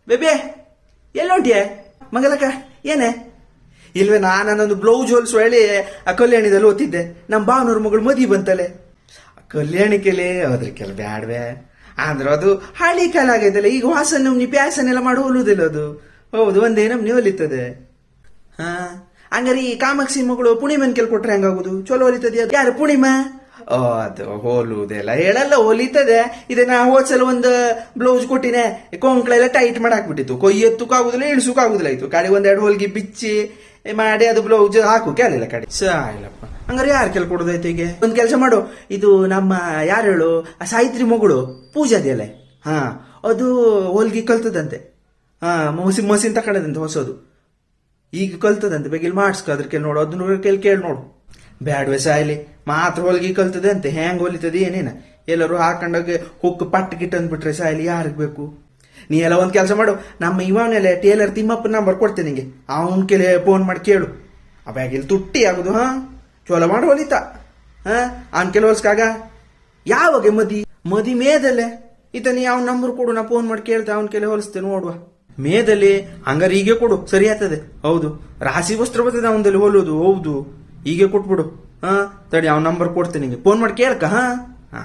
ಬೇಬೆ ಎಲ್ಲೊಂಟಿಯೇ ಮಂಗಲಕ್ಕ ಏನೇ ಇಲ್ವೇ ನಾನೊಂದು ಬ್ಲೌಸ್ ಹೊಲ್ಸು ಹೇಳಿ ಆ ಕಲ್ಯಾಣಿದಲ್ಲಿ ಓದ್ತಿದ್ದೆ ನಮ್ಮ ಭಾವನವ್ರ ಮಗಳು ಮದಿ ಬಂತಲೆ ಕಲ್ಯಾಣಿಕೆಲೆ ಅದ್ರಕ್ಕೆಲ್ಲ ಬ್ಯಾಡ್ವೆ ಆದ್ರೆ ಅದು ಹಳಿ ಕಾಲ ಆಗೈತಲ್ಲ ಈಗ ಹೊಸ ನಮ್ನಿ ಪ್ಯಾಸನ್ ಎಲ್ಲ ಮಾಡಿ ಹೋಲುದಿಲ್ಲ ಅದು ಹೌದು ಒಂದೇ ನಮ್ನಿ ಹೊಲಿತದೆ ಹಾ ಹಂಗಾರೆ ಈ ಕಾಮಾಕ್ಷಿ ಮಗಳು ಪುಣಿಮನ್ ಕೆಲ್ ಕೊಟ್ರೆ ಹೆಂಗಾಗುದು ಚಲೋ ಹೊಲಿತದೆ ಯಾರು ಪುಣಿಮ ಅದು ಹೋಲುವುದೆಲ್ಲ ಹೇಳಲ್ಲ ಹೊಲಿತದೆ ಇದನ್ನ ಹೋದ್ಸಲ ಒಂದು ಬ್ಲೌಸ್ ಕೊಟ್ಟಿನೇ ಕೊಂಕ್ಳೆಲ್ಲ ಟೈಟ್ ಮಾಡಿ ಹಾಕ್ಬಿಟ್ಟಿತ್ತು ಕೊಯ್ಯತ್ತಕ್ಕಾಗುದಿಲ್ಲ ಇಳಿಸೋಕಾಗುದಿಲ್ಲ ಆಯ್ತು ಕಡೆ ಒಂದೆರಡು ಹೊಲ್ಗಿ ಬಿಚ್ಚಿ ಮಾಡಿ ಅದು ಬ್ಲೌಸ್ ಹಾಕು ಕೇಳಿಲ್ಲ ಕಡೆ ಸಾಯಿಲ್ಲಪ್ಪ ಹಂಗಾರೆ ಯಾರು ಕೆಲ್ ಕೊಡೋದೈತೆ ಈಗ ಒಂದ್ ಕೆಲಸ ಮಾಡು ಇದು ನಮ್ಮ ಯಾರು ಹೇಳು ಆ ಸಾಯಿತ್ರಿ ಮಗಳು ಪೂಜಾದಿಯಲ್ಲ ಹಾ ಅದು ಹೊಲ್ಗಿ ಕಲ್ತದಂತೆ ಹಾ ಮಸಿನ್ ತಕೊಂಡದಂತೆ ಹೊಸದು ಈಗ ಕಲ್ತದಂತೆ ಬೇಗ ಇಲ್ಲಿ ಮಾಡಿಸ್ಕ ಅದ್ರ ಕೆಲ್ ನೋಡು ಅದನ್ನ ಕೇಳಿ ನೋಡು ಬ್ಯಾಡ್ವೆ ಸಾಯ್ಲಿ ಮಾತ್ರ ಹೊಲ್ಗಿ ಕಲ್ತದೆ ಅಂತೆ ಹೆಂಗ್ ಹೊಲಿತದೆ ಏನೇನ ಎಲ್ಲರೂ ಹಾಕೊಂಡೋಗಿ ಹುಕ್ ಪಟ್ಟ ಗಿಟ್ಟ ಅಂದ್ಬಿಟ್ರೆ ಸಾಯ್ಲಿ ಯಾರಿಗ್ ಬೇಕು ನೀ ಎಲ್ಲ ಒಂದ್ ಕೆಲಸ ಮಾಡು ನಮ್ಮ ಇವನೆಲ್ಲ ಟೇಲರ್ ತಿಮ್ಮಪ್ಪ ನಂಬರ್ ಕೊಡ್ತೇನೆ ನಿಂಗೆ ಅವನ್ ಕೆಲೆ ಫೋನ್ ಮಾಡಿ ಕೇಳು ಅವಾಗ ಇಲ್ಲಿ ತುಟ್ಟಿ ಆಗುದು ಹಾ ಚೋಲ ಮಾಡಿ ಹೊಲಿತ ಹಾ ಅವನ್ ಕೆಲ ಹೊಲ್ಸ್ಕಾಗ ಯಾವಾಗ ಮದಿ ಮೇದಲ್ಲೇ ಈತ ನೀ ಅವ್ನ ನಂಬರ್ ಕೊಡು ನಾ ಫೋನ್ ಮಾಡಿ ಕೇಳ್ತೆ ಅವನ್ ಕೆಲೆ ಹೊಲಿಸ್ತೇನೆ ನೋಡುವ ಮೇದಲ್ಲಿ ಹಂಗಾರೆ ಹೀಗೆ ಕೊಡು ಸರಿ ಆಗ್ತದೆ ಹೌದು ರಾಶಿ ವಸ್ತ್ರ ಬರ್ತದೆ ಅವನದಲ್ಲಿ ಹೊಲೋದು ಹೌದು ಹೀಗೆ ಕೊಟ್ಬಿಡು ಹಾ ತಡಿ ಅವ್ನ ನಂಬರ್ ಕೊಡ್ತೇನೆ ನಿಂಗೆ ಫೋನ್ ಮಾಡಿ ಕೇಳ್ಕ ಹಾ